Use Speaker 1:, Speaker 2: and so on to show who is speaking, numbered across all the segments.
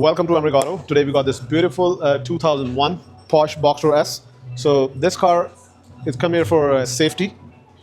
Speaker 1: welcome to MriK Auto. Today we got this beautiful 2001 Porsche Boxster S. So this car is come here for safety.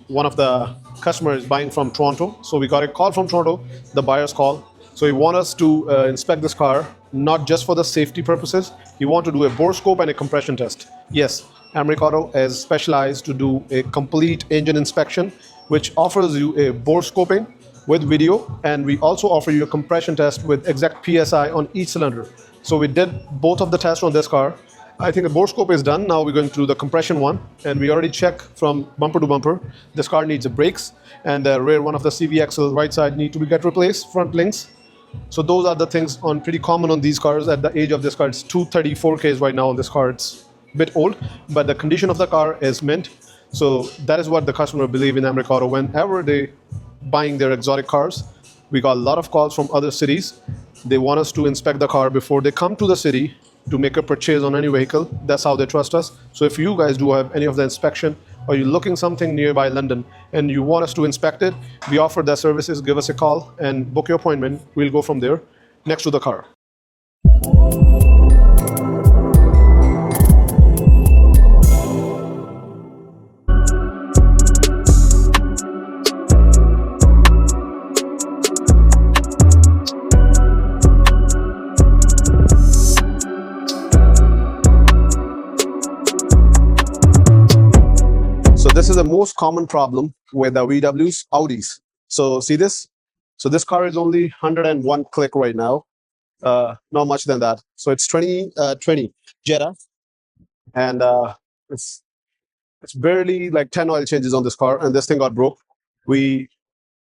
Speaker 1: One of the customers is buying from Toronto. So we got a call from Toronto, the buyer's call. So he want us to inspect this car, not just for the safety purposes. He want to do a bore scope and a compression test. Yes, MriK Auto is specialized to do a complete engine inspection, which offers you a bore scoping with video, and we also offer you a compression test with exact PSI on each cylinder. So we did both of the tests on this car. I think the bore scope is done. Now we're going to do the compression one, and we already check from bumper to bumper. This car needs a brakes, and the rear one of the CV axle right side need to be get replaced, front links. So those are the things on pretty common on these cars. At the age of this car, it's 234 Ks right now on this car. It's a bit old, but the condition of the car is mint. So that is what the customer believe in MriK Auto whenever they buying their exotic cars. We got a lot of calls from other cities. They want us to inspect the car before they come to the city to make a purchase on any vehicle. That's how they trust us. So if you guys do have any of the inspection, or you're looking something nearby London and you want us to inspect it, we offer that services. Give us a call and book your appointment. We'll go from there next to the car. So this is the most common problem with the VWs, Audis. So see this? So this car is only 101 click right now. Not much than that. So it's 2020 Jetta, and it's barely like 10 oil changes on this car, and this thing got broke. We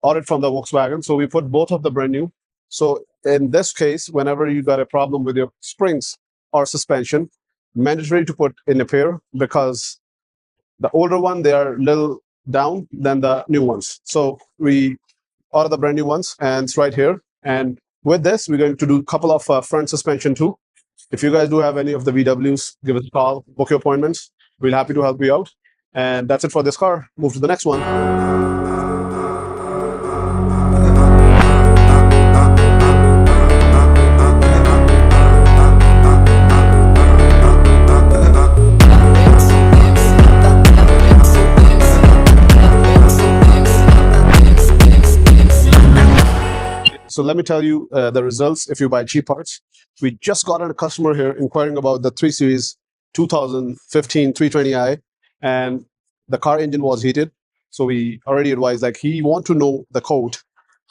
Speaker 1: ordered from the Volkswagen, so we put both of the brand new. So in this case, whenever you got a problem with your springs or suspension, mandatory to put in a pair, because the older one, they are a little down than the new ones. So we order the brand new ones, and it's right here. And with this, we're going to do a couple of front suspension too. If you guys do have any of the VWs, give us a call, book your appointments. We're happy to help you out. And that's it for this car. Move to the next one. So let me tell you the results if you buy cheap parts. We just got a customer here inquiring about the 3 Series 2015 320i, and the car engine was heated. So we already advised, like, he want to know the code,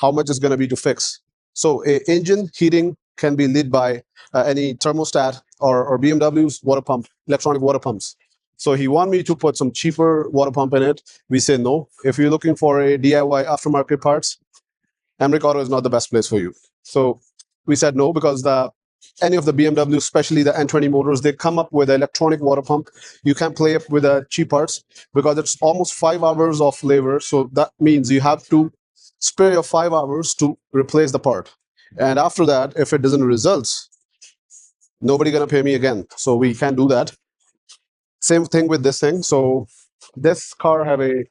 Speaker 1: how much it's going to be to fix. So a engine heating can be lit by any thermostat or BMW's water pump, electronic water pumps. So he want me to put some cheaper water pump in it. We say no. If you're looking for a DIY aftermarket parts, MriK Auto is not the best place for you. So we said no, because any of the BMW, especially the N20 motors, they come up with an electronic water pump. You can't play up with the cheap parts because it's almost 5 hours of labor. So that means you have to spare your 5 hours to replace the part. And after that, if it doesn't result, nobody gonna pay me again. So we can't do that. Same thing with this thing. So this car have a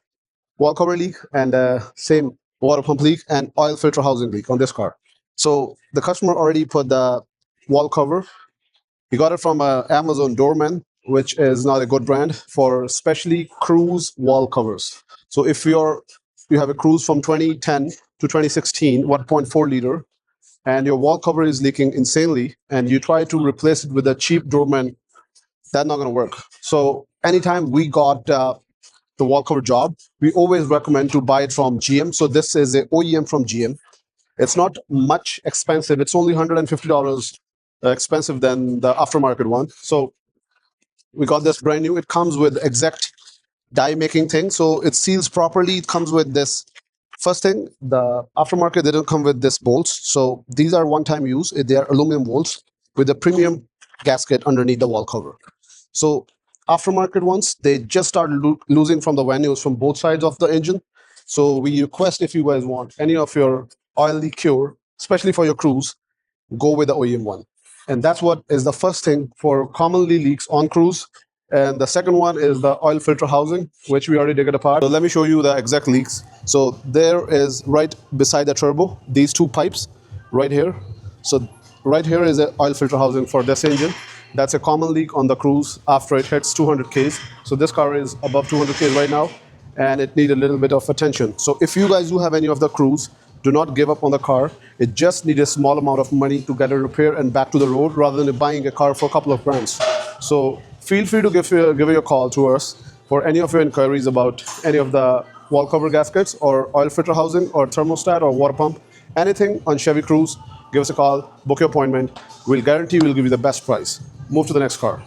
Speaker 1: wall cover leak, and same water pump leak and oil filter housing leak on this car. So the customer already put the wall cover. He got it from Amazon Doorman, which is not a good brand for especially cruise wall covers. So if you have a cruise from 2010 to 2016, 1.4 liter, and your wall cover is leaking insanely, and you try to replace it with a cheap Doorman, that's not going to work. So anytime we got the wall cover job, we always recommend to buy it from GM. So this is a OEM from GM. It's not much expensive. It's only $150 expensive than the aftermarket one. So we got this brand new. It comes with exact die making thing. So it seals properly. It comes with this. First thing, the aftermarket didn't come with this bolts. So these are one-time use. They are aluminum bolts with a premium gasket underneath the wall cover. So aftermarket ones, they just start losing from the venues from both sides of the engine. So we request, if you guys want any of your oil leak cure, especially for your cruise, go with the OEM one. And that's what is the first thing for commonly leaks on cruise. And the second one is the oil filter housing, which we already dig it apart. So let me show you the exact leaks. So there is right beside the turbo, these two pipes right here. So right here is an oil filter housing for this engine. That's a common leak on the cruise after it hits 200 Ks. So this car is above 200 Ks right now, and it needs a little bit of attention. So if you guys do have any of the cruise, do not give up on the car. It just needs a small amount of money to get a repair and back to the road, rather than buying a car for a couple of brands. So feel free to give a call to us for any of your inquiries about any of the wall cover gaskets or oil filter housing or thermostat or water pump, anything on Chevy Cruze. Give us a call, book your appointment. We'll guarantee we'll give you the best price. Move to the next car.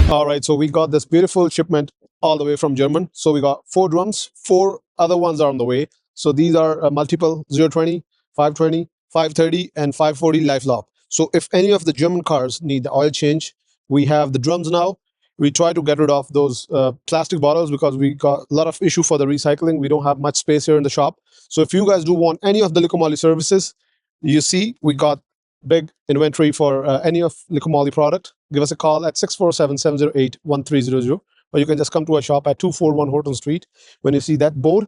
Speaker 1: All right, so we got this beautiful shipment all the way from German. So we got 4 drums, 4 other ones are on the way. So these are multiple 020, 520, 530, and 540 life lock. So if any of the German cars need the oil change, we have the drums now. We try to get rid of those plastic bottles because we got a lot of issue for the recycling. We don't have much space here in the shop. So if you guys do want any of the Liqui services, you see we got big inventory for any of Liqui product. Give us a call at 647-708-1300, or you can just come to our shop at 241 Horton Street. When you see that board,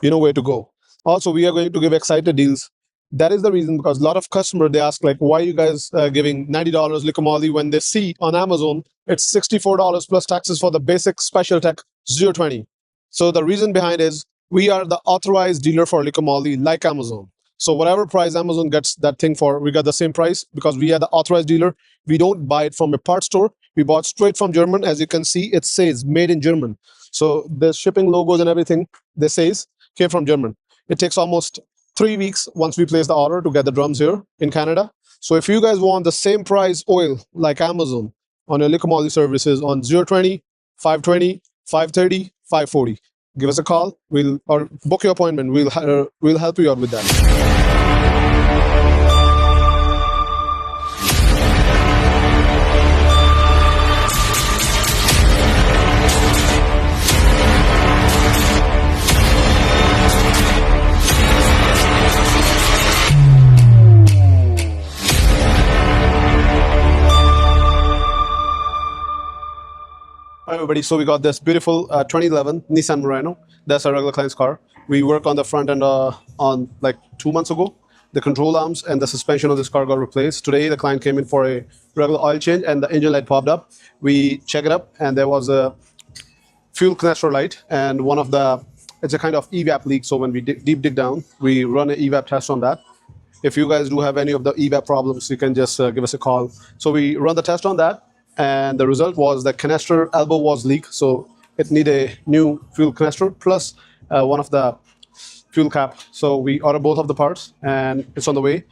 Speaker 1: you know where to go. Also, we are going to give excited deals. That is the reason, because a lot of customers, they ask like, why are you guys giving $90 Liqui when they see on Amazon it's $64 plus taxes for the basic special tech 020. So the reason behind is we are the authorized dealer for Liqui like Amazon. So whatever price Amazon gets that thing for, we got the same price because we are the authorized dealer. We don't buy it from a part store. We bought straight from German. As you can see, it says made in German. So the shipping logos and everything, they says came from German. It takes almost 3 weeks once we place the order to get the drums here in Canada. So if you guys want the same price oil like Amazon on your Liqui services on 020, 520, 530, 540, give us a call. Or book your appointment. We'll help you out with that. Hi everybody, so we got this beautiful 2011 Nissan Murano. That's our regular client's car. We worked on the front end on like 2 months ago. The control arms and the suspension of this car got replaced. Today the client came in for a regular oil change and the engine light popped up. We checked it up and there was a fuel canister light and it's a kind of evap leak. So when we deep dig down, we run an evap test on that. If you guys do have any of the evap problems, you can just give us a call. So we run the test on that. And the result was the canister elbow was leaked, so it needed a new fuel canister plus one of the fuel cap. So we ordered both of the parts and it's on the way.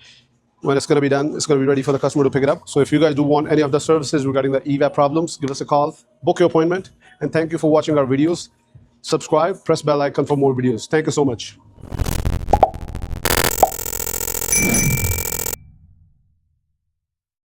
Speaker 1: When it's going to be done, it's going to be ready for the customer to pick it up. So if you guys do want any of the services regarding the evap problems, give us a call, book your appointment, and thank you for watching our videos. Subscribe, press bell icon for more videos. Thank you so much.